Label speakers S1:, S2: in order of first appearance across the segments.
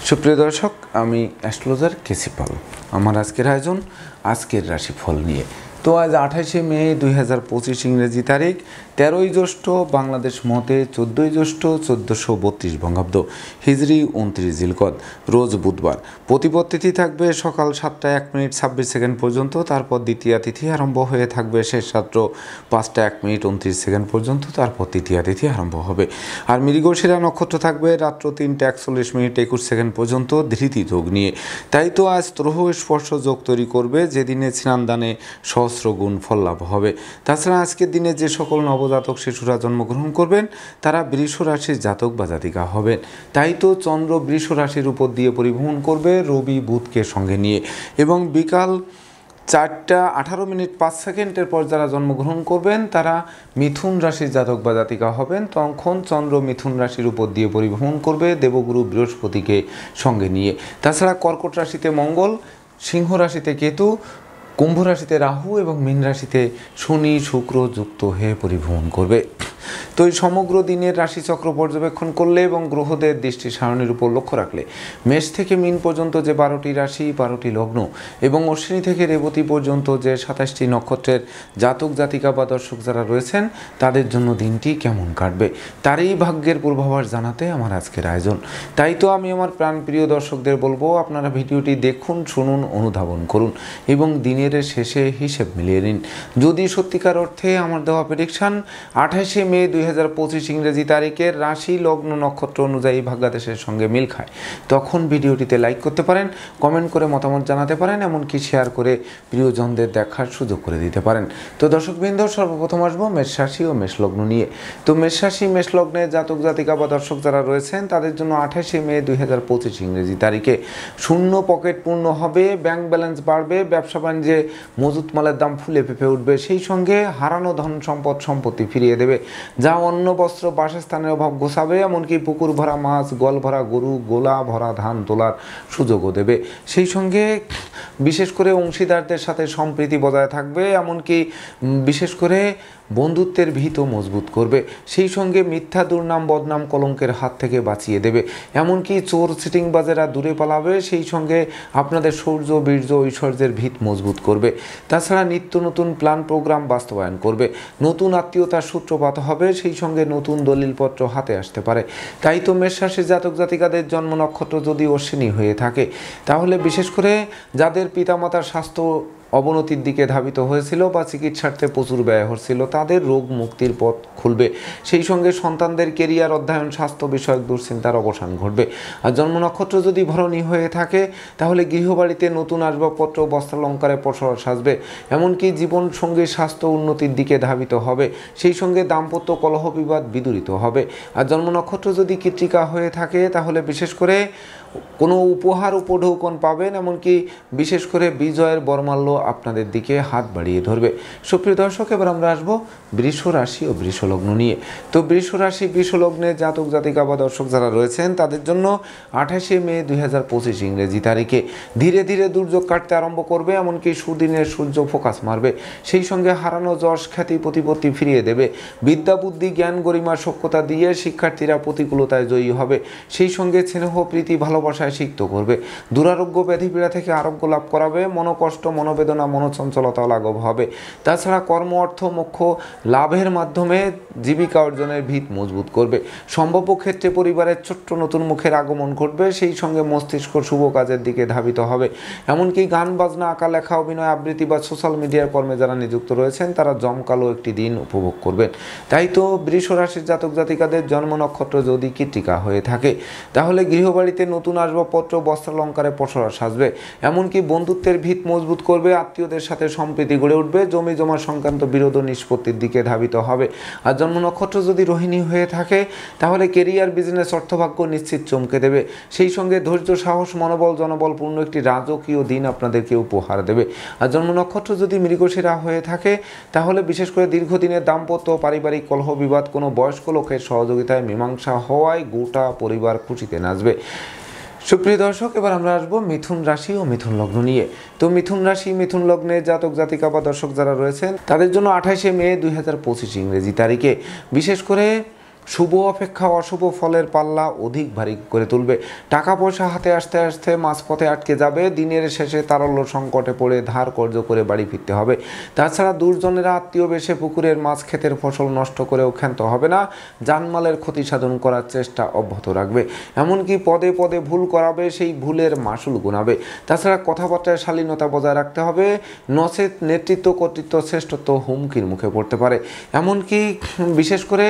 S1: সুপ্রিয় দর্শক, আমি অ্যাস্ট্রোলজার কেসি পাল। আমার আজকের আয়োজন আজকের রাশিফল নিয়ে। তো আজ 28শে মে 2025 ইংরেজি তারিখ, 13ই জ্যৈষ্ঠ বাংলাদেশ মতে, 14ই জ্যৈষ্ঠ 1432 বঙ্গাব্দ, হিজরি 29 জিলকদ, রোজ বুধবার। প্রতিপদ তিথি থাকবে সকাল 7টা 1 মিনিট 26 সেকেন্ড পর্যন্ত, তারপর দ্বিতীয়া তিথি আরম্ভ হয়ে থাকবে শেষ রাত্র 5টা 1 মিনিট 29 সেকেন্ড পর্যন্ত, তারপর তৃতীয়া তিথি আরম্ভ হবে। আর মৃগশিরা নক্ষত্র থাকবে রাত্র 3টা 41 মিনিট 21 সেকেন্ড পর্যন্ত ধৃতি যোগ নিয়ে। তাই তো আজ ত্রহ স্পর্শ যোগ তৈরি করবে, যেদিনে স্নানদানে সহস্র গুণ ফল লাভ হবে। তাছাড়া আজকের দিনে যে সকল নবজাতক শিশুরা জন্মগ্রহণ করবেন তারা বৃষ রাশির জাতক বা জাতিকা হবেন। তাই তো চন্দ্র বৃষ রাশির উপর দিয়ে পরিভ্রমণ করবে রবি বুধকে সঙ্গে নিয়ে, এবং বিকাল 4টা 18 মিনিট 5 সেকেন্ডের পর যারা জন্মগ্রহণ করবেন তারা মিথুন রাশির জাতক বা জাতিকা হবেন। তখন চন্দ্র মিথুন রাশির উপর দিয়ে পরিভ্রমণ করবে দেবগুরু বৃহস্পতিকে সঙ্গে নিয়ে। তাছাড়া কর্কট রাশিতে মঙ্গল, সিংহ রাশিতে কেতু, কুম্ভ রাশিতে রাহু এবং মীন রাশিতে শনি শুক্র যুক্ত হয়ে পরিভ্রমণ করবে। তো এই সমগ্র দিনের রাশিচক্র পর্যবেক্ষণ করলে এবং গ্রহদের দৃষ্টি সারণীর উপর লক্ষ্য রাখলে মেষ থেকে মীন পর্যন্ত যে 12টি রাশি 12টি লগ্ন এবং অশ্বিনী থেকে রেবতী পর্যন্ত যে 27টি নক্ষত্রের জাতক জাতিকা বা দর্শক যারা রয়েছেন তাদের জন্য দিনটি কেমন কাটবে তারই ভাগ্যের পূর্বাভাস জানাতে আমার আজকের আয়োজন। তাই তো আমি আমার প্রাণপ্রিয় দর্শকদের বলবো, আপনারা ভিডিওটি দেখুন, শুনুন, অনুধাবন করুন এবং দিনের শেষে হিসেব মিলিয়ে নিন। যদি সত্যিকার অর্থে আমার দেওয়া প্রেডিকশন 28শে মে 2025 ইংরেজি তারিখের রাশি লগ্ন নক্ষত্র অনুযায়ী ভাগ্যাদেশের সঙ্গে মিল খায়, তখন ভিডিওটিতে লাইক করতে পারেন, কমেন্ট করে মতামত জানাতে পারেন, এমনকি শেয়ার করে প্রিয়জনদের দেখার সুযোগ করে দিতে পারেন। তো দর্শকবৃন্দ, সর্বপ্রথম আসবো মেষ রাশি ও মেষ লগ্ন নিয়ে। তো মেষ রাশি মেষ লগ্নের জাতক জাতিকা বা দর্শক যারা রয়েছেন তাদের জন্য 28শে মে 2025 ইংরেজি তারিখে শূন্য পকেট পূর্ণ হবে, ব্যাংক ব্যালেন্স বাড়বে, ব্যবসা বাণিজ্যে মজুত মালের দাম ফুলে ফেঁপে উঠবে, সেই সঙ্গে হারানো ধন সম্পদ সম্পত্তি ফিরিয়ে দেবে, যা অন্ন বস্ত্র বাসস্থানের অভাব ঘোষাবে, এমনকি পুকুর ভরা মাছ, গল ভরা গরু, গোলা ভরা ধান তোলার সুযোগও দেবে। সেই সঙ্গে বিশেষ করে অংশীদারদের সাথে সম্প্রীতি বজায় থাকবে, এমনকি বিশেষ করে বন্ধুত্বের ভিতও মজবুত করবে। সেই সঙ্গে মিথ্যা দুর্নাম বদনাম কলঙ্কের হাত থেকে বাঁচিয়ে দেবে, এমনকি চোর সিটিংবাজেরা দূরে পালাবে। সেই সঙ্গে আপনাদের শৌর্য বীর্য ঐশ্বর্যের ভিত মজবুত করবে। তাছাড়া নিত্য নতুন প্ল্যান প্রোগ্রাম বাস্তবায়ন করবে, নতুন আত্মীয়তার সূত্রপাত হবে, সেই সঙ্গে নতুন দলিলপত্র হাতে আসতে পারে। তাই তো মেষ রাশির জাতক জাতিকাদের জন্ম নক্ষত্র যদি অশ্বিনী হয়ে থাকে, তাহলে বিশেষ করে যাদের পিতামাতার স্বাস্থ্য অবনতির দিকে ধাবিত হয়েছিল বা চিকিৎসার্থে প্রচুর ব্যয় হচ্ছিল, তাদের রোগ মুক্তির পথ খুলবে। সেই সঙ্গে সন্তানদের কেরিয়ার অধ্যয়ন স্বাস্থ্য বিষয়ক দুশ্চিন্তার অবসান ঘটবে। আর জন্ম নক্ষত্র যদি ভরণী হয়ে থাকে, তাহলে গৃহবাড়িতে নতুন আসবাবপত্র বস্ত্রালঙ্কারে পসরা সাজবে, এমনকি জীবনসঙ্গীর স্বাস্থ্য উন্নতির দিকে ধাবিত হবে। সেই সঙ্গে দাম্পত্য কলহ বিবাদ বিদূরিত হবে। আর জন্ম নক্ষত্র যদি কৃত্তিকা হয়ে থাকে, তাহলে বিশেষ করে কোনো উপহার উপঢৌকন পাবেন, এমনকি বিশেষ করে বিজয়ের বরমাল্য আপনাদের দিকে হাত বাড়িয়ে ধরবে। সুপ্রিয় দর্শক, এবার আমরা আসবো বৃষ রাশি ও বৃষ লগ্ন নিয়ে। তো বৃষ রাশি বৃষ লগ্নে জাতক জাতিকা বা দর্শক যারা রয়েছেন তাদের জন্য 28শে মে 2025 ইংরেজি তারিখে ধীরে ধীরে দুর্যোগ কাটতে আরম্ভ করবে, এমনকি সুদিনের সূর্য ফোকাস মারবে। সেই সঙ্গে হারানো যশ খ্যাতি প্রতিপত্তি ফিরিয়ে দেবে। বিদ্যা বুদ্ধি জ্ঞান গরিমা সক্ষতা দিয়ে শিক্ষার্থীরা প্রতিকূলতায় জয়ী হবে। সেই সঙ্গে স্নেহ প্রীতি ভালোবাসায় সিক্ত করবে। দুরারোগ্য ব্যাধিপীড়া থেকে আরোগ্য লাভ করাবে। মনোকষ্ট মনোবেদনা মনোচঞ্চলতা লাঘব হবে। তাছাড়া কর্ম অর্থ মোক্ষ লাভের মাধ্যমে জীবিকা অর্জনের ভিত মজবুত করবে। সম্ভাব্য ক্ষেত্রে পরিবারের ছোট্ট নতুন মুখের আগমন ঘটবে। সেই সঙ্গে মস্তিষ্ক শুভ কাজের দিকে ধাবিত হবে। এমনকি গান বাজনা আঁকা লেখা অভিনয় আবৃত্তি বা সোশ্যাল মিডিয়ার কর্মে যারা নিযুক্ত রয়েছেন তারা জমকালো একটি দিন উপভোগ করবেন। তাই তো বৃষ রাশির জাতক জাতিকাদের জন্ম নক্ষত্র যদি কৃত্তিকা হয়ে থাকে, তাহলে গৃহবাড়িতে নতুন আসবাবপত্র বস্ত্রালঙ্কারে পসরা সাজবে, এমনকি বন্ধুত্বের ভিত মজবুত করবে। আত্মীয়দের সাথে সম্প্রীতি গড়ে উঠবে। জমি জমা সংক্রান্ত বিরোধ নিষ্পত্তির দিকে ধাবিত হবে। আর জন্ম নক্ষত্র যদি রোহিণী হয়ে থাকে, তাহলে কেরিয়ার বিজনেস অর্থভাগ্য নিশ্চিত চমকে দেবে। সেই সঙ্গে ধৈর্য সাহস মনোবল জনবলপূর্ণ একটি রাজকীয় দিন আপনাদেরকে উপহার দেবে। আর জন্ম নক্ষত্র যদি মৃগশিরা হয়ে থাকে, তাহলে বিশেষ করে দীর্ঘদিনের দাম্পত্য পারিবারিক কলহ বিবাদ কোনো বয়স্ক লোকের সহযোগিতায় মীমাংসা হওয়ায় গোটা পরিবার খুশিতে নাচবে। সুপ্রিয় দর্শক, এবার আমরা আসবো মিথুন রাশি ও মিথুন লগ্ন নিয়ে। তো মিথুন রাশি মিথুন লগ্নে জাতক জাতিকা বা দর্শক যারা রয়েছেন তাদের জন্য 28শে মে 2025 ইংরেজি তারিখে বিশেষ করে শুভ অপেক্ষা অশুভ ফলের পাল্লা অধিক ভারী করে তুলবে। টাকা পয়সা হাতে আসতে আসতে মাঝপথে আটকে যাবে। দিনের শেষে তারল্য সংকটে পড়ে ধার কর্জ করে বাড়ি ফিরতে হবে। তাছাড়া দুর্জনেরা আত্মীয় বেশে পুকুরের মাছ ক্ষেতের ফসল নষ্ট করেও ক্ষান্ত হবে না, জানমালের ক্ষতি সাধন করার চেষ্টা অব্যাহত রাখবে। এমনকি পদে পদে ভুল করাবে, সেই ভুলের মাসুল গুনাবে। তাছাড়া কথাবার্তায় শালীনতা বজায় রাখতে হবে, নচেত নেতৃত্ব কর্তৃত্ব শ্রেষ্ঠত্ব হুমকির মুখে পড়তে পারে। এমনকি বিশেষ করে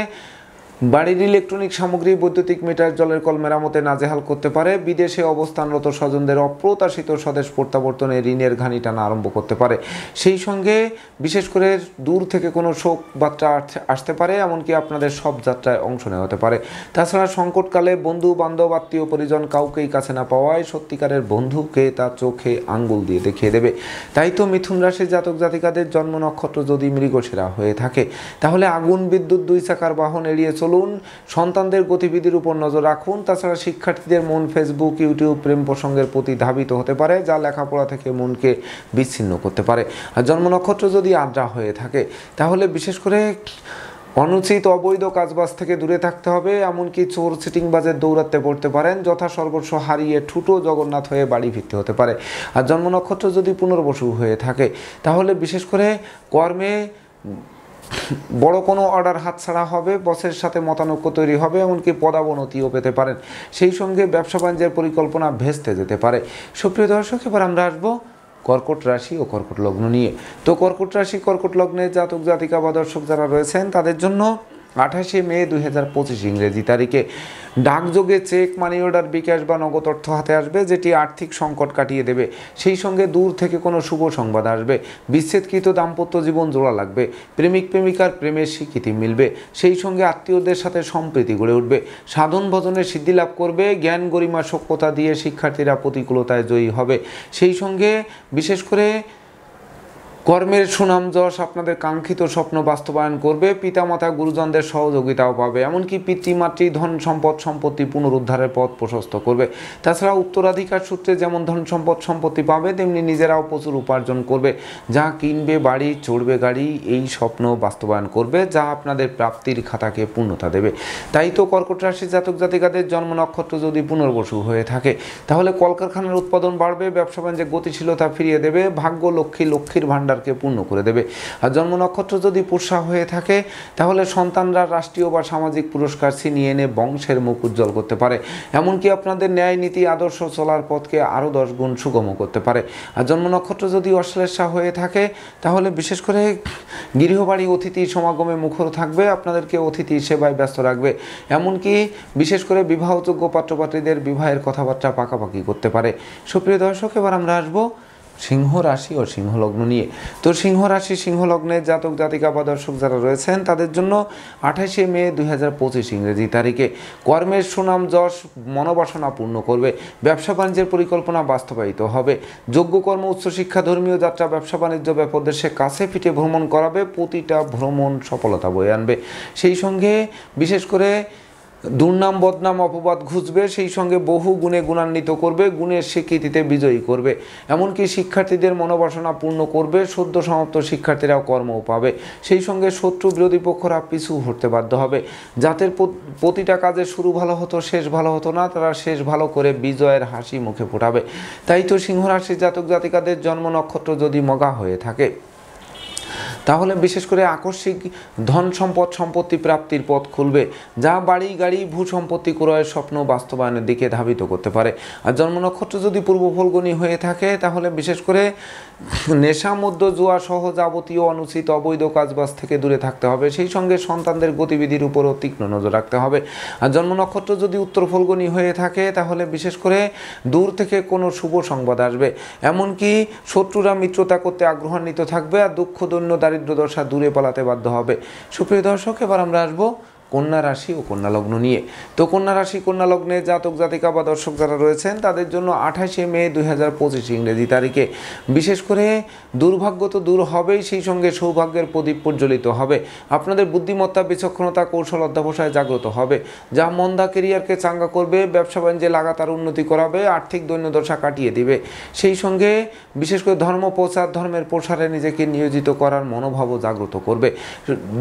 S1: বাড়ির ইলেকট্রনিক সামগ্রী, বৈদ্যুতিক মিটার, জলের কল মেরামতে নাজেহাল করতে পারে। বিদেশে অবস্থানরত স্বজনদের অপ্রত্যাশিত স্বদেশ প্রত্যাবর্তনে ঋণের ঘানি টানা আরম্ভ করতে পারে। সেই সঙ্গে বিশেষ করে দূর থেকে কোনো শোক বার্তা আসতে পারে, এমনকি আপনাদের সব যাত্রায় অংশ নেওয়া হতে পারে। তাছাড়া সংকটকালে বন্ধু বান্ধব আত্মীয় পরিজন কাউকেই কাছে না পাওয়ায় সত্যিকারের বন্ধুকে তার চোখে আঙ্গুল দিয়ে দেখিয়ে দেবে। তাই তো মিথুন রাশির জাতক জাতিকাদের জন্ম নক্ষত্র যদি মৃগশিরা হয়ে থাকে, তাহলে আগুন বিদ্যুৎ দুই চাকার বাহন এড়িয়ে চলুন। সন্তানদের গতিবিধির উপর নজর রাখুন। তাছাড়া শিক্ষার্থীদের মন ফেসবুক, ইউটিউব, প্রেম প্রসঙ্গের প্রতি ধাবিত হতে পারে, যা লেখাপড়া থেকে মনকে বিচ্ছিন্ন করতে পারে। আর জন্ম নক্ষত্র যদি আদ্রা হয়ে থাকে, তাহলে বিশেষ করে অনুচিত অবৈধ কাজবাজ থেকে দূরে থাকতে হবে। এমনকি চোর সিটিংবাজের দৌরাত্মে পড়তে পারেন, যথা সর্বস্ব হারিয়ে ঠুটো জগন্নাথ হয়ে বাড়ি ফিরতে হতে পারে। আর জন্ম নক্ষত্র যদি পুনর্বসু হয়ে থাকে, তাহলে বিশেষ করে কর্মে বড় কোনো অর্ডার হাতছাড়া হবে, বসের সাথে মতানৈক্য তৈরি হবে, এমনকি পদাবনতিও পেতে পারেন। সেই সঙ্গে ব্যবসা বাণিজ্যের পরিকল্পনা ভেস্তে যেতে পারে। সুপ্রিয় দর্শক, এবার আমরা আসবো কর্কট রাশি ও কর্কট লগ্ন নিয়ে। তো কর্কট রাশি, কর্কট লগ্নের জাতক জাতিকা বা দর্শক যারা রয়েছেন, তাদের জন্য 28শে মে 2025 ইংরেজি তারিখে ডাকযোগে চেক, মানি অর্ডার, বিকাশ বা নগদ অর্থ হাতে আসবে, যেটি আর্থিক সংকট কাটিয়ে দেবে। সেই সঙ্গে দূর থেকে কোনো শুভ সংবাদ আসবে। বিচ্ছেদকৃত দাম্পত্য জীবন জোড়া লাগবে। প্রেমিক প্রেমিকার প্রেমের স্বীকৃতি মিলবে। সেই সঙ্গে আত্মীয়দের সাথে সম্প্রীতি গড়ে উঠবে। সাধন ভজনে সিদ্ধি লাভ করবে। জ্ঞান গরিমা সক্ষতা দিয়ে শিক্ষার্থীরা প্রতিকূলতায় জয়ী হবে। সেই সঙ্গে বিশেষ করে কর্মের সুনাম যশ আপনাদের কাঙ্ক্ষিত স্বপ্ন বাস্তবায়ন করবে। পিতামাতা গুরুজনদের সহযোগিতাও পাবে। এমনকি পিতৃমাতৃ ধন সম্পদ সম্পত্তি পুনরুদ্ধারের পথ প্রশস্ত করবে। তাছাড়া উত্তরাধিকার সূত্রে যেমন ধন সম্পদ সম্পত্তি পাবে, তেমনি নিজেরাও প্রচুর উপার্জন করবে। যা কিনবে বাড়ি, চড়বে গাড়ি, এই স্বপ্ন বাস্তবায়ন করবে, যা আপনাদের প্রাপ্তির খাতাকে পূর্ণতা দেবে। তাই তো কর্কট রাশির জাতক জাতিকাদের জন্ম নক্ষত্র যদি পুনর্বসু হয়ে থাকে, তাহলে কলকারখানার উৎপাদন বাড়বে, ব্যবসা বাণিজ্যে গতিশীলতা ফিরিয়ে দেবে, ভাগ্য লক্ষ্মী লক্ষ্মীর ভাণ্ডার পূর্ণ করে দেবে। আর জন্ম নক্ষত্র যদি পুষ্যা হয়ে থাকে, তাহলে সন্তানরা রাষ্ট্রীয় বা সামাজিক পুরস্কার ছিনিয়ে এনে বংশের মুখ উজ্জ্বল করতে পারে। এমনকি আপনাদের ন্যায় নীতি আদর্শ চলার পথকে আরও 10 গুণ সুগম করতে পারে। আর জন্ম নক্ষত্র যদি অশ্লেষা হয়ে থাকে, তাহলে বিশেষ করে গৃহবাড়ি অতিথি সমাগমে মুখর থাকবে, আপনাদেরকে অতিথি সেবায় ব্যস্ত রাখবে। এমনকি বিশেষ করে বিবাহযোগ্য পাত্রপাত্রীদের বিবাহের কথাবার্তা পাকাপাকি করতে পারে। সুপ্রিয় দর্শক, এবার আমরা আসবো সিংহ রাশি ও সিংহ লগ্ন নিয়ে। তো সিংহ রাশি, সিংহ লগ্নের জাতক জাতিকা বা দর্শক যারা রয়েছেন, তাদের জন্য 28শে মে 2025 ইংরেজি তারিখে কর্মের সুনাম যশ মনোবাসনা পূর্ণ করবে। ব্যবসা বাণিজ্যের পরিকল্পনা বাস্তবায়িত হবে। যোগ্য কর্ম, উচ্চশিক্ষা, ধর্মীয় যাত্রা, ব্যবসা বাণিজ্য ব্যাপদেশে কাছে পিঠে ভ্রমণ করাবে। প্রতিটা ভ্রমণ সফলতা বয়ে আনবে। সেই সঙ্গে বিশেষ করে দুর্নাম বদনাম অপবাদ ঘুচবে। সেই সঙ্গে বহু গুণে গুণান্বিত করবে, গুণের স্বীকৃতিতে বিজয়ী করবে। এমনকি শিক্ষার্থীদের মনোবাসনা পূর্ণ করবে। সদ্য সমাপ্ত শিক্ষার্থীরাও কর্মও পাবে। সেই সঙ্গে শত্রু বিরোধী পক্ষরা পিছু হটতে বাধ্য হবে। যাদের প্রতিটা কাজে শুরু ভালো হতো, শেষ ভালো হতো না, তারা শেষ ভালো করে বিজয়ের হাসি মুখে ফোটাবে। তাই তো সিংহ রাশির জাতক জাতিকাদের জন্ম নক্ষত্র যদি মগা হয়ে থাকে, তাহলে বিশেষ করে আকস্মিক ধন সম্পদ সম্পত্তি প্রাপ্তির পথ খুলবে, যা বাড়ি গাড়ি ভূ সম্পত্তি ক্রয়ের স্বপ্ন বাস্তবায়নের দিকে ধাবিত করতে পারে। আর জন্ম নক্ষত্র যদি পূর্ব ফলগুনি হয়ে থাকে, তাহলে বিশেষ করে নেশা মধ্য জুয়া সহ যাবতীয় অনুচিত অবৈধ কাজবাজ থেকে দূরে থাকতে হবে। সেই সঙ্গে সন্তানদের গতিবিধির উপরও তীক্ষ্ণ নজর রাখতে হবে। আর জন্ম নক্ষত্র যদি উত্তর ফলগুনি হয়ে থাকে, তাহলে বিশেষ করে দূর থেকে কোনো শুভ সংবাদ আসবে। এমনকি শত্রুরা মিত্রতা করতে আগ্রহান্বিত থাকবে, আর দুঃখ দৈন্য দারিদ্র দশা দূরে পালাতে বাধ্য হবে। সুপ্রিয় দর্শক, এবার আমরা আসবো কন্যা রাশি ও কন্যা লগ্ন নিয়ে। তো কন্যা রাশি, কন্যা লগ্নে জাতক জাতিকা বা দর্শক যারা রয়েছেন, তাদের জন্য 28শে মে 2025 ইংরেজি তারিখে বিশেষ করে দুর্ভাগ্য তো দূর হবেই, সেই সঙ্গে সৌভাগ্যের প্রদীপ প্রজ্বলিত হবে। আপনাদের বুদ্ধিমত্তা, বিচক্ষণতা, কৌশল অধ্যবসায় জাগ্রত হবে, যা মন্দা কেরিয়ারকে চাঙ্গা করবে, ব্যবসা বাণিজ্যে লাগাতার উন্নতি করাবে, আর্থিক দৈন্যদশা কাটিয়ে দিবে। সেই সঙ্গে বিশেষ করে ধর্ম প্রচার, ধর্মের প্রসারে নিজেকে নিয়োজিত করার মনোভাবও জাগ্রত করবে।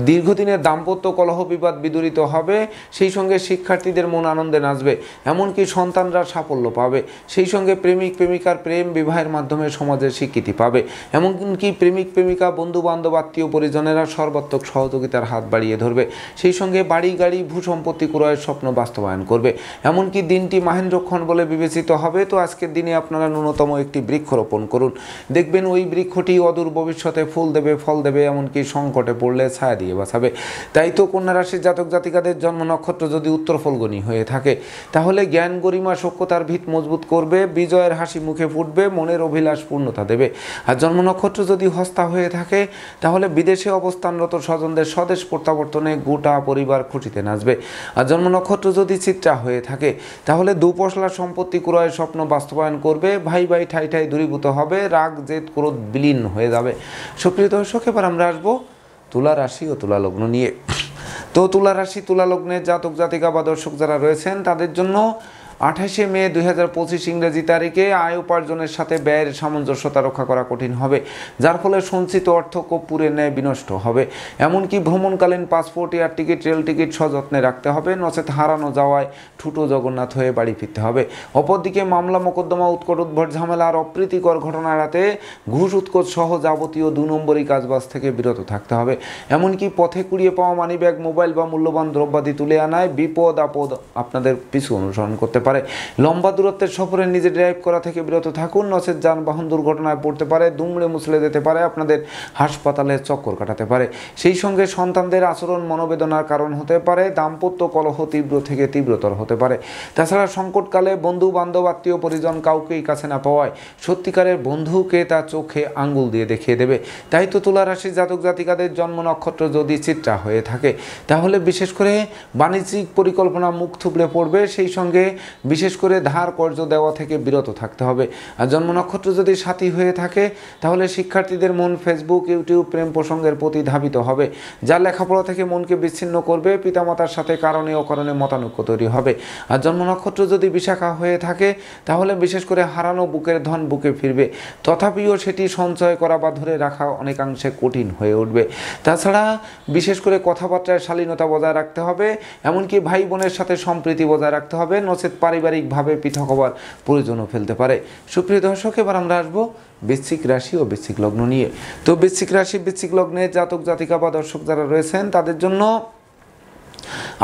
S1: দীর্ঘদিনের দাম্পত্য কলহ বিবাদ বিদুরে জড়িত হবে, সেই সঙ্গে শিক্ষার্থীদের মন আনন্দে নাচবে, এমনকি সন্তানরা সাফল্য পাবে, সেই সঙ্গে প্রেমিক প্রেমিকার প্রেম বিবাহের মাধ্যমে সমাজের স্বীকৃতি পাবে, এমনকি প্রেমিক প্রেমিকা বন্ধু বান্ধব আত্মীয় পরিজনেরা সর্বাত্মক সহযোগিতার হাত বাড়িয়ে ধরবে, সেই সঙ্গে বাড়ি গাড়ি ভূসম্পত্তি ক্রয়ের স্বপ্ন বাস্তবায়ন করবে, এমনকি দিনটি মাহেন্দ্রক্ষণ বলে বিবেচিত হবে। তো আজকের দিনে আপনারা ন্যূনতম একটি বৃক্ষরোপণ করুন, দেখবেন ওই বৃক্ষটি অদূর ভবিষ্যতে ফুল দেবে, ফল দেবে, এমনকি সংকটে পড়লে ছায়া দিয়ে বাঁচাবে। তাই তো কন্যা রাশির জাতক জাতিকাদের জন্ম নক্ষত্র যদি উত্তর ফল্গুনী হয়ে থাকে, তাহলে জ্ঞান গরিমা সখ্যতার ভিত মজবুত করবে, বিজয়ের হাসি মুখে ফুটবে, মনের অভিলাষ পূর্ণতা দেবে। আর জন্ম নক্ষত্র যদি হস্তা হয়ে থাকে, তাহলে বিদেশে অবস্থানরত স্বজনদের স্বদেশ প্রত্যাবর্তনে গোটা পরিবার খুশিতে নাচবে। আর জন্ম নক্ষত্র যদি চিত্রা হয়ে থাকে, তাহলে দুপশলা সম্পত্তি ক্রয়ের স্বপ্ন বাস্তবায়ন করবে, ভাই ভাই ঠাই ঠাই দূরীভূত হবে, রাগ জেদ ক্রোধ বিলীন হয়ে যাবে। সুপ্রিয় দর্শক, এবার আমরা আসবো তুলা রাশি ও তুলা লগ্ন নিয়ে। তো তুলা রাশি তুলা লগ্নের জাতক জাতিকা বা দর্শক যারা রয়েছেন, তাদের জন্য 28শে মে 2025 ইংরেজি তারিখে আয় উপার্জনের সাথে ব্যয়ের সামঞ্জস্যতা রক্ষা করা কঠিন হবে, যার ফলে সঞ্চিত অর্থ কর্পূরের ন্যায় বিনষ্ট হবে। এমনকি ভ্রমণকালীন passport, air ticket, rail ticket সযত্নে রাখতে হবে, নচেত হারানো যাওয়ায় ঠুটো জগন্নাথ হয়ে বাড়ি ফিরতে হবে। অপরদিকে মামলা মোকদ্দমা, উৎকট উদ্ভট ঝামেলা আর অপ্রীতিকর ঘটনা এড়াতে ঘুষ উৎকোচ সহ যাবতীয় 2 নম্বরই কাজবাজ থেকে বিরত থাকতে হবে। এমনকি পথে কুড়িয়ে পাওয়া মানিব্যাগ, মোবাইল বা মূল্যবান দ্রব্যাদি তুলে আনায় বিপদ আপদ আপনাদের পিছু অনুসরণ করতে পারে। লম্বা দূরত্বের সফরে নিজে ড্রাইভ করা থেকে বিরত থাকুন, নচেত যানবাহন দুর্ঘটনায় পড়তে পারে, দুমড়ে মুচড়ে যেতে পারে, আপনাদের হাসপাতালে চক্কর কাটাতে পারে। সেই সঙ্গে সন্তানদের আচরণ মনোবেদনার কারণ হতে পারে, দাম্পত্য কলহ তীব্র থেকে তীব্রতর হতে পারে। তাছাড়া সংকটকালে বন্ধু বান্ধব আত্মীয় পরিজন কাউকেই কাছে না পাওয়ায় সত্যিকারের বন্ধুকে তা চোখে আঙ্গুল দিয়ে দেখিয়ে দেবে। তাই তো তুলা রাশির জাতক জাতিকাদের জন্ম নক্ষত্র যদি চিত্রা হয়ে থাকে, তাহলে বিশেষ করে বাণিজ্যিক পরিকল্পনা মুখ থুবড়ে পড়বে, সেই সঙ্গে বিশেষ করে ধার কর্জ দেওয়া থেকে বিরত থাকতে হবে। আর জন্ম নক্ষত্র যদি সাথী হয়ে থাকে, তাহলে শিক্ষার্থীদের মন ফেসবুক, ইউটিউব প্রেম প্রসঙ্গের প্রতি ধাবিত হবে, যা লেখাপড়া থেকে মনকে বিচ্ছিন্ন করবে। পিতামাতার সাথে কারণে অকারণে মতানৈক্য তৈরি হবে। আর জন্ম নক্ষত্র যদি বিশাখা হয়ে থাকে, তাহলে বিশেষ করে হারানো বুকের ধন বুকে ফিরবে, তথাপিও সেটি সঞ্চয় করা বা ধরে রাখা অনেকাংশে কঠিন হয়ে উঠবে। তাছাড়া বিশেষ করে কথাবার্তায় শালীনতা বজায় রাখতে হবে, এমনকি ভাই বোনের সাথে সম্প্রীতি বজায় রাখতে হবে, নচেত পারিবারিকভাবে পৃথক হবার প্রয়োজনও ফেলতে পারে। সুপ্রিয় দর্শক, এবার আমরা আসবো বৃশ্চিক রাশি ও বৃশ্চিক লগ্ন নিয়ে। তো বৃশ্চিক রাশি বৃশ্চিক লগ্নের জাতক জাতিকা বা দর্শক যারা রয়েছেন, তাদের জন্য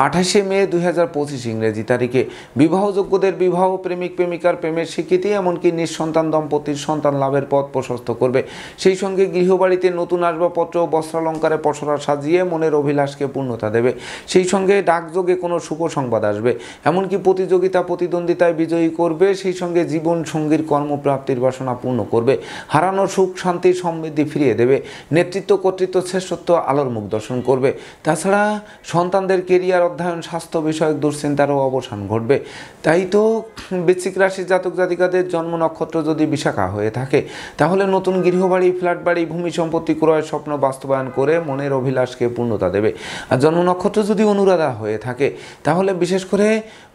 S1: 28শে মে 2025 ইংরেজি তারিখে বিবাহযোগ্যদের বিবাহ, প্রেমিক প্রেমিকার প্রেমের স্বীকৃতি, এমনকি নিঃসন্তান দম্পতির সন্তান লাভের পথ প্রশস্ত করবে। সেই সঙ্গে গৃহবাড়িতে নতুন আসবাবপত্র, বস্ত্রালঙ্কারে পসরা সাজিয়ে মনের অভিলাষকে পূর্ণতা দেবে। সেই সঙ্গে ডাকযোগে কোনো শুভ সংবাদ আসবে, এমনকি প্রতিযোগিতা প্রতিদ্বন্দ্বিতায় বিজয়ী করবে। সেই সঙ্গে জীবন সঙ্গীর কর্মপ্রাপ্তির বাসনা পূর্ণ করবে, হারানো সুখ শান্তি সমৃদ্ধি ফিরিয়ে দেবে। নেতৃত্ব কর্তৃত্ব শ্রেষ্ঠত্ব আলোর মুখ দর্শন করবে। তাছাড়া সন্তানদের কেরিয়ার, অধ্যয়ন, স্বাস্থ্য বিষয়ক দুশ্চিন্তারও অবসান ঘটবে। তাই তো বৃশ্চিক রাশির জাতক জাতিকাদের জন্ম নক্ষত্র যদি বিশাখা হয়ে থাকে, তাহলে নতুন গৃহবাড়ি, ফ্ল্যাট বাড়ি, ভূমি সম্পত্তি ক্রয়ের স্বপ্ন বাস্তবায়ন করে মনের অভিলাষকে পূর্ণতা দেবে। আর জন্ম নক্ষত্র যদি অনুরাধা হয়ে থাকে, তাহলে বিশেষ করে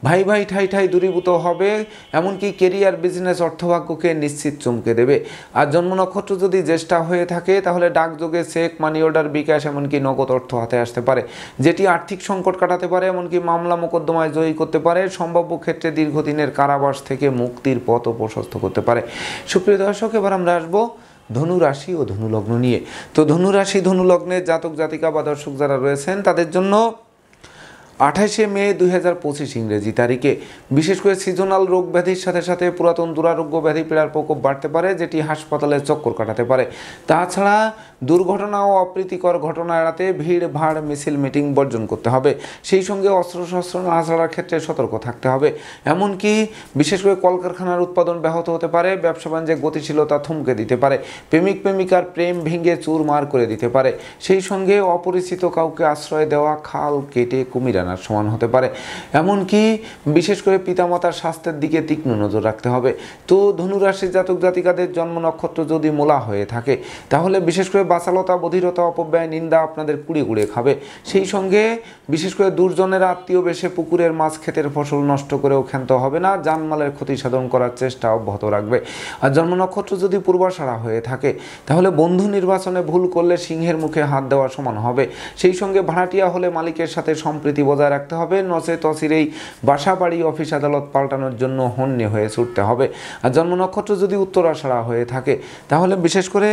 S1: ভাই ভাই ঠাই ঠাই দূরীভূত হবে, এমনকি কেরিয়ার, বিজনেস, অর্থভাগ্যকে নিশ্চিত চমকে দেবে। আর জন্ম নক্ষত্র যদি জ্যেষ্ঠা হয়ে থাকে, তাহলে ডাকযোগে চেক, মানি অর্ডার, বিকাশ, এমনকি নগদ অর্থ হাতে আসতে পারে, যেটি আর্থিক সংকট কাটাতে পারে, এমনকি মামলা মোকদ্দমায় জয়ী করতে পারে, সম্ভাব্য ক্ষেত্রে দীর্ঘদিনের কারাবাস থেকে মুক্তির পথও প্রশস্ত করতে পারে। সুপ্রিয় দর্শক, এবার আমরা আসবো ধনু রাশি ও ধনু লগ্ন নিয়ে। তো ধনু রাশি ধনু লগ্নের জাতক জাতিকা বা দর্শক যারা রয়েছেন, তাদের জন্য 28শে মে 2025 ইংরেজি তারিখে বিশেষ করে সিজনাল রোগ ব্যাধির সাথে সাথে পুরাতন দুরারোগ্য ব্যাধি পীড়ার প্রকোপ বাড়তে পারে, যেটি হাসপাতালে চক্কর কাটাতে পারে। তাছাড়া দুর্ঘটনা ও অপ্রীতিকর ঘটনা এড়াতে ভিড় ভাড়, মিছিল, মিটিং বর্জন করতে হবে। সেই সঙ্গে অস্ত্রশস্ত্র না ছাড়ার ক্ষেত্রে সতর্ক থাকতে হবে। এমনকি বিশেষ করে কলকারখানার উৎপাদন ব্যাহত হতে পারে, ব্যবসা বাণিজ্যে গতিশীলতা থমকে দিতে পারে, প্রেমিক প্রেমিকার প্রেম ভেঙে চুরমার করে দিতে পারে। সেই সঙ্গে অপরিচিত কাউকে আশ্রয় দেওয়া খাল কেটে কুমির আনার সমান হতে পারে। এমনকি বিশেষ করে পিতামাতার স্বাস্থ্যের দিকে তীক্ষ্ণ নজর রাখতে হবে। তো ধনুরাশির জাতক জাতিকাদের জন্ম নক্ষত্র যদি মূলা হয়ে থাকে, তাহলে বিশেষ করে বাচালতা, বধিরতা, অপব্যয়, নিন্দা আপনাদের কুড়িয়ে কুড়িয়ে খাবে। সেই সঙ্গে বিশেষ করে দুর্জনের আত্মীয় বেশে পুকুরের মাছ ক্ষেতের ফসল নষ্ট করেও ক্ষান্ত হবে না, জানমালের ক্ষতি সাধন করার চেষ্টা অব্যাহত রাখবে। আর জন্ম নক্ষত্র যদি পূর্বাষাঢ়া হয়ে থাকে, তাহলে বন্ধু নির্বাচনে ভুল করলে সিংহের মুখে হাত দেওয়া সমান হবে। সেই সঙ্গে ভাড়াটিয়া হলে মালিকের সাথে সম্প্রীতি বজায় রাখতে হবে, নচেত অচিরেই বাসা বাড়ি অফিস আদালত পাল্টানোর জন্য হন্যে হয়ে ছুটতে হবে। আর জন্ম নক্ষত্র যদি উত্তরাষাঢ়া হয়ে থাকে তাহলে বিশেষ করে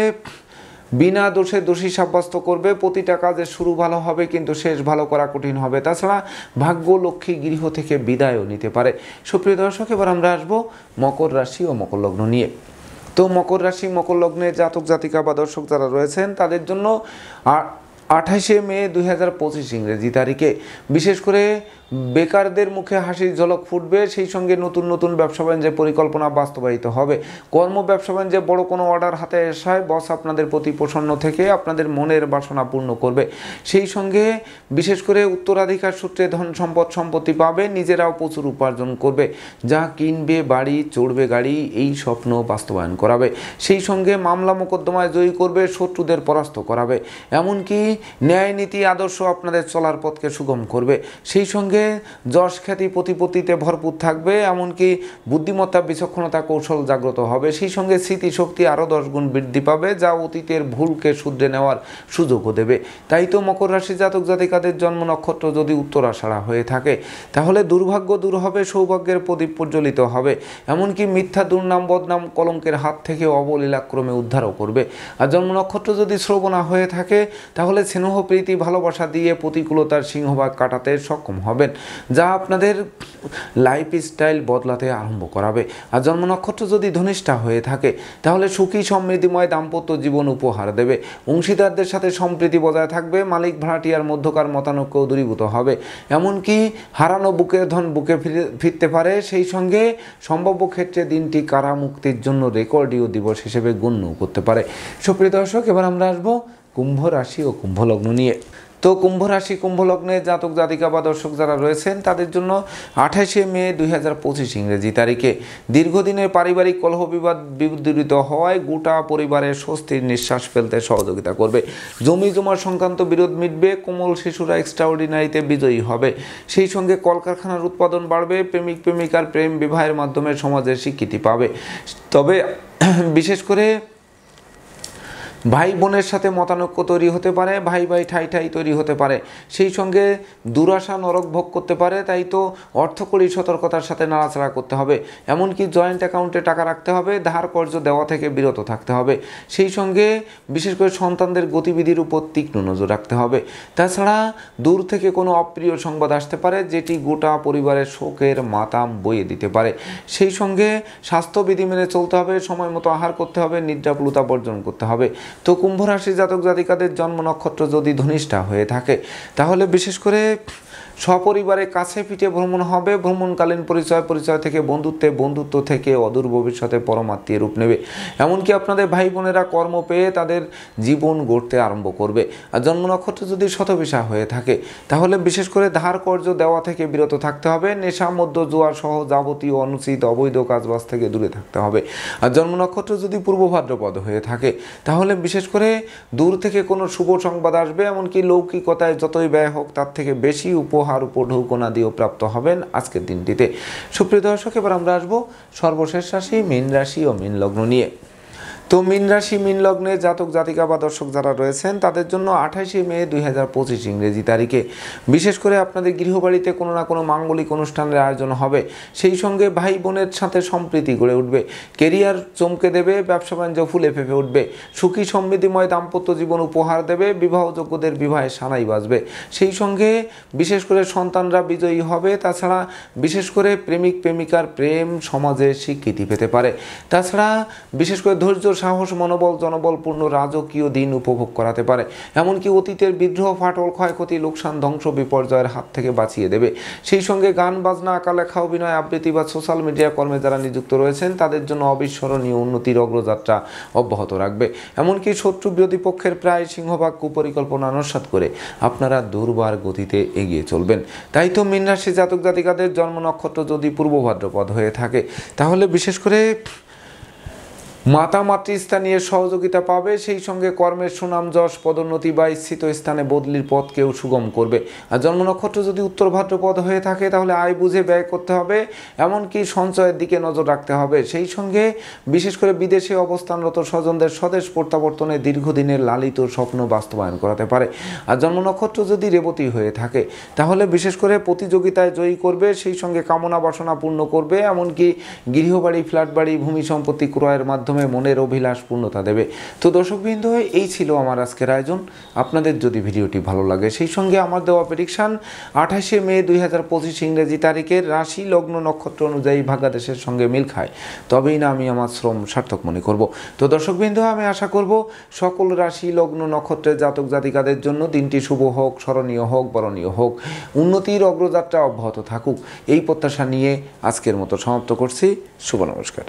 S1: বিনা দোষে দোষী সাব্যস্ত করবে। প্রতিটা কাজের শুরু ভালো হবে কিন্তু শেষ ভালো করা কঠিন হবে। তাছাড়া ভাগ্য লক্ষ্মী গৃহ থেকে বিদায়ও নিতে পারে। সুপ্রিয় দর্শক, এবার আমরা আসবো মকর রাশি ও মকর লগ্ন নিয়ে। তো মকর রাশি মকর লগ্নে জাতক জাতিকা বা দর্শক যারা রয়েছেন তাদের জন্য 28শে মে 2025 ইংরেজি তারিখে বিশেষ করে বেকারদের মুখে হাসির ঝলক ফুটবে। সেই সঙ্গে নতুন নতুন ব্যবসা বাণিজ্যের পরিকল্পনা বাস্তবায়িত হবে। কর্ম ব্যবসা বাণিজ্যে বড় কোনো অর্ডার হাতে আসায় বস আপনাদের প্রতি প্রসন্ন থেকে আপনাদের মনের বাসনা পূর্ণ করবে। সেই সঙ্গে বিশেষ করে উত্তরাধিকার সূত্রে ধন সম্পদ সম্পত্তি পাবে, নিজেরাও প্রচুর উপার্জন করবে। যা কিনবে বাড়ি চড়বে গাড়ি, এই স্বপ্ন বাস্তবায়ন করাবে। সেই সঙ্গে মামলা মোকদ্দমায় জয়ী করবে, শত্রুদের পরাস্ত করাবে। এমনকি ন্যায় নীতি আদর্শ আপনাদের চলার পথকে সুগম করবে। সেই সঙ্গে যশ খ্যাতি প্রতিপত্তিতে ভরপুর থাকবে। এমনকি বুদ্ধিমত্তা বিচক্ষণতা কৌশল জাগ্রত হবে। সেই সঙ্গে স্মৃতিশক্তি আরও 10 গুণ বৃদ্ধি পাবে, যা অতীতের ভুলকে শুধরে নেওয়ার সুযোগও দেবে। তাই তো মকর রাশি জাতক জাতিকাদের জন্ম নক্ষত্র যদি উত্তরাষাঢ়া হয়ে থাকে তাহলে দুর্ভাগ্য দূর হবে, সৌভাগ্যের প্রদীপ প্রজ্বলিত হবে। এমনকি মিথ্যা দুর্নাম বদনাম কলঙ্কের হাত থেকে অবলীলাক্রমে উদ্ধারও করবে। আর জন্ম নক্ষত্র যদি শ্রবণা হয়ে থাকে তাহলে স্নেহ প্রীতি ভালোবাসা দিয়ে প্রতিকূলতার সিংহভাগ কাটাতে সক্ষম হবেন, যা আপনাদের লাইফস্টাইল বদলাতে আরম্ভ করাবে। আর জন্ম নক্ষত্র যদি ধনিষ্ঠা হয়ে থাকে তাহলে সুখী সমৃদ্ধিময় দাম্পত্য জীবন উপহার দেবে। অংশীদারদের সাথে সম্প্রীতি বজায় থাকবে, মালিক ভাড়াটিয়ার মধ্যকার মতানৈক্য দূরীভূত হবে। এমনকি হারানো বুকের ধন বুকে ফিরতে পারে। সেই সঙ্গে সম্ভাব্য ক্ষেত্রে দিনটি কারামুক্তির জন্য রেকর্ডীয় দিবস হিসেবে গণ্য করতে পারে। সুপ্রিয় দর্শক, এবার আমরা আসবো কুম্ভ রাশি ও কুম্ভ লগ্ন নিয়ে। তো কুম্ভ রাশি কুম্ভ লগ্নে জাতক জাতিকা বা দর্শক যারা রয়েছেন তাদের জন্য 28শে মে 2025 ইংরেজি তারিখে দীর্ঘদিনের পারিবারিক কলহ বিবাদ বিদূরিত হওয়ায় গোটা পরিবারের স্বস্তির নিঃশ্বাস ফেলতে সহযোগিতা করবে। জমি জমা সংক্রান্ত বিরোধ মিটবে, কোমল শিশুরা এক্সট্রাঅর্ডিনারিতে বিজয়ী হবে। সেই সঙ্গে কলকারখানার উৎপাদন বাড়বে, প্রেমিক প্রেমিকার প্রেম বিবাহের মাধ্যমে সমাজের স্বীকৃতি পাবে। তবে বিশেষ করে ভাই বোনের সাথে মতানৈক্য তৈরি হতে পারে, ভাই ভাই ঠাই ঠাই তৈরি হতে পারে। সেই সঙ্গে দুরাশা নরক ভোগ করতে পারে। তাই তো অর্থকরী সতর্কতার সাথে নাড়াচাড়া করতে হবে। এমনকি জয়েন্ট অ্যাকাউন্টে টাকা রাখতে হবে, ধার কর্জ দেওয়া থেকে বিরত থাকতে হবে। সেই সঙ্গে বিশেষ করে সন্তানদের গতিবিধির উপর তীক্ষ্ণ নজর রাখতে হবে। তাছাড়া দূর থেকে কোনো অপ্রিয় সংবাদ আসতে পারে, যেটি গোটা পরিবারের শোকের মাতাম বইয়ে দিতে পারে। সেই সঙ্গে স্বাস্থ্যবিধি মেনে চলতে হবে, সময় মতো আহার করতে হবে, নিদ্রাপ্লুতা বর্জন করতে হবে। তো কুম্ভ রাশি জাতক জাতিকাদের জন্ম নক্ষত্র যদি ধনিষ্ঠা হয়ে থাকে তাহলে বিশেষ করে সপরিবারে কাছে পিঠে ভ্রমণ হবে। ভ্রমণকালীন পরিচয় থেকে বন্ধুত্ব থেকে অদূর ভবিষ্যতে পরমাত্মীয় রূপ নেবে। এমনকি আপনাদের ভাই বোনেরা কর্ম পেয়ে তাদের জীবন গড়তে আরম্ভ করবে। আর জন্ম নক্ষত্র যদি শতবিশা হয়ে থাকে তাহলে বিশেষ করে ধার কর্জ দেওয়া থেকে বিরত থাকতে হবে। নেশা মধ্য জুয়া সহ যাবতীয় অনুচিত অবৈধ কাজবাজ থেকে দূরে থাকতে হবে। আর জন্ম নক্ষত্র যদি পূর্ব ভাদ্রপদ হয়ে থাকে তাহলে বিশেষ করে দূর থেকে কোনো শুভ সংবাদ আসবে। এমনকি লৌকিকতায় যতই ব্যয় হোক তার থেকে বেশি উপহার উপঢৌকনা দিয়েও প্রাপ্ত হবেন আজকের দিনটিতে। সুপ্রিয় দর্শক, এবার আমরা আসবো সর্বশেষ রাশি মীন রাশি ও মীন লগ্ন নিয়ে। তো মীন রাশি মীন লগ্নে জাতক জাতিকা বা দর্শক যারা রয়েছেন তাদের জন্য 28শে মে 2025 ইংরেজি তারিখে বিশেষ করে আপনাদের গৃহবাড়িতে কোনো না কোনো মাঙ্গলিক অনুষ্ঠানের আয়োজন হবে। সেই সঙ্গে ভাই বোনের সাথে সম্প্রীতি গড়ে উঠবে, কেরিয়ার চমকে দেবে, ব্যবসা বাণিজ্য ফুলে ফেঁপে উঠবে, সুখী সমৃদ্ধিময় দাম্পত্য জীবন উপহার দেবে, বিবাহযোগ্যদের বিবাহে সানাই বাজবে। সেই সঙ্গে বিশেষ করে সন্তানরা বিজয়ী হবে। তাছাড়া বিশেষ করে প্রেমিক প্রেমিকার প্রেম সমাজে স্বীকৃতি পেতে পারে। তাছাড়া বিশেষ করে ধৈর্য সাহস মনোবল জনবলপূর্ণ রাজকীয় দিন উপভোগ করাতে পারে। এমনকি অতীতের বিদ্রোহ ফাটল ক্ষয়ক্ষতি লোকসান ধ্বংস বিপর্যয়ের হাত থেকে বাঁচিয়ে দেবে। সেই সঙ্গে গান বাজনা আঁকা লেখা অভিনয় আবৃত্তি বা সোশ্যাল মিডিয়া কর্মে যারা নিযুক্ত রয়েছেন তাদের জন্য অবিস্মরণীয় উন্নতির অগ্রযাত্রা অব্যাহত রাখবে। এমনকি শত্রু বিরোধী পক্ষের প্রায় সিংহভাগ কুপরিকল্পনা নস্যাৎ করে আপনারা দুর্বার গতিতে এগিয়ে চলবেন। তাই তো মীন রাশি জাতক জাতিকাদের জন্ম নক্ষত্র যদি পূর্ব ভাদ্রপদ হয়ে থাকে তাহলে বিশেষ করে মাতা মাতৃস্থানীয় সহযোগিতা পাবে, সেই সঙ্গে কর্মের সুনাম যশ পদোন্নতি বা ইচ্ছিত স্থানে বদলির পথকেও সুগম করবে। আর জন্ম নক্ষত্র যদি উত্তর ভাদ্রপদ হয়ে থাকে তাহলে আয় বুঝে ব্যয় করতে হবে, এমনকি সঞ্চয়ের দিকে নজর রাখতে হবে। সেই সঙ্গে বিশেষ করে বিদেশে অবস্থানরত স্বজনদের স্বদেশ প্রত্যাবর্তনে দীর্ঘদিনের লালিত স্বপ্ন বাস্তবায়ন করাতে পারে। আর জন্ম নক্ষত্র যদি রেবতী হয়ে থাকে তাহলে বিশেষ করে প্রতিযোগিতায় জয়ী করবে, সেই সঙ্গে কামনা বাসনা পূর্ণ করবে, এমনকি গৃহবাড়ি ফ্ল্যাট বাড়ি ভূমি সম্পত্তি ক্রয়ের মাধ্যমে মনের অভিলাষ পূর্ণতা দেবে। তো দর্শকবৃন্দ, এই ছিল আমার আজকের আয়োজন। আপনাদের যদি ভিডিওটি ভালো লাগে সেই সঙ্গে আমার দেওয়া প্রেডিকশন 28শে মে 2025 ইংরেজি তারিখের রাশি লগ্ন নক্ষত্র অনুযায়ী ভাগ্যাদেশের সঙ্গে মিল খায়, তবেই না আমি আমার শ্রম সার্থক মনে করব। তো দর্শকবৃন্দ, আমি আশা করব সকল রাশি লগ্ন নক্ষত্রের জাতক জাতিকাদের জন্য দিনটি শুভ হোক, স্মরণীয় হোক, বরণীয় হোক, উন্নতির অগ্রযাত্রা অব্যাহত থাকুক, এই প্রত্যাশা নিয়ে আজকের মতো সমাপ্ত করছি। শুভ নমস্কার।